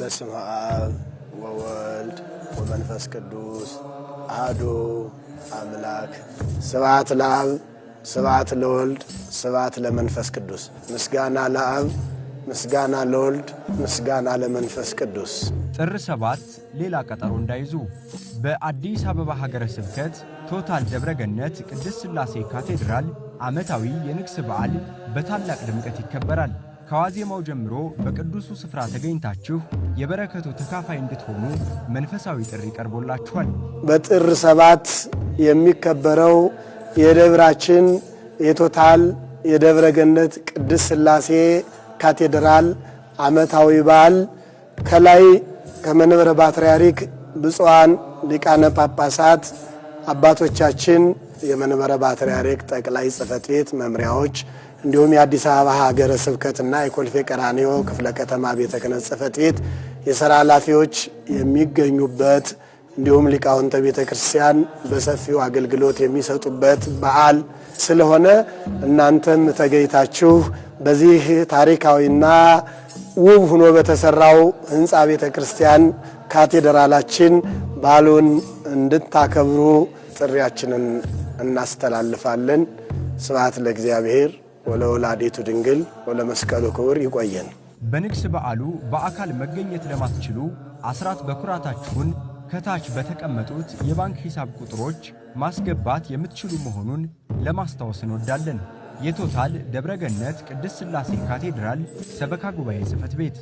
በስመ አብ ወወልድ ወመንፈስ ቅዱስ አሐዱ አምላክ ስብሐት ለአብ ስብሐት ለወልድ ስብሐት ለመንፈስ ቅዱስ ምስጋና ለአብ ምስጋና ለወልድ ምስጋና ለመንፈስ ቅዱስ። ጥር 7 ሌላ ቀጠሮ እንዳይዙ በአዲስ አበባ ሀገረ ስብከት ቶታል ደብረገነት ቅድስት ሥላሴ ካቴድራል ዓመታዊ የንግስ በዓል በታላቅ ድምቀት ይከበራል። ከዋዜማው ጀምሮ በቅዱሱ ስፍራ ተገኝታችሁ የበረከቱ ተካፋይ እንድትሆኑ መንፈሳዊ ጥሪ ቀርቦላችኋል። በጥር 7 የሚከበረው የደብራችን የቶታል የደብረገነት ቅድስት ሥላሴ ካቴድራል ዓመታዊ በዓል ከላይ ከመንበረ ፓትርያርክ ብፁዓን ሊቃነ ጳጳሳት አባቶቻችን የመንበረ ፓትርያርክ ጠቅላይ ጽሕፈት ቤት መምሪያዎች እንዲሁም የአዲስ አበባ ሀገረ ስብከትና የኮልፌ ቀራኒዮ ክፍለ ከተማ ቤተ ክህነት ጽሕፈት ቤት የሥራ ኃላፊዎች የሚገኙበት እንዲሁም ሊቃውንተ ቤተ ክርስቲያን በሰፊው አገልግሎት የሚሰጡበት በዓል ስለሆነ እናንተም ተገኝታችሁ በዚህ ታሪካዊና ውብ ሆኖ በተሰራው ሕንጻ ቤተ ክርስቲያን ካቴድራላችን በዓሉን እንድታከብሩ ጥሪያችንን እናስተላልፋለን። ስብሐት ለእግዚአብሔር ወለወላዲቱ ድንግል ወለመስቀሉ ክቡር። ይቆየን። በንግስ በዓሉ በአካል መገኘት ለማትችሉ አስራት በኩራታችሁን ከታች በተቀመጡት የባንክ ሂሳብ ቁጥሮች ማስገባት የምትችሉ መሆኑን ለማስታወስ እንወዳለን። የቶታል ደብረገነት ቅድስት ሥላሴ ካቴድራል ሰበካ ጉባኤ ጽሕፈት ቤት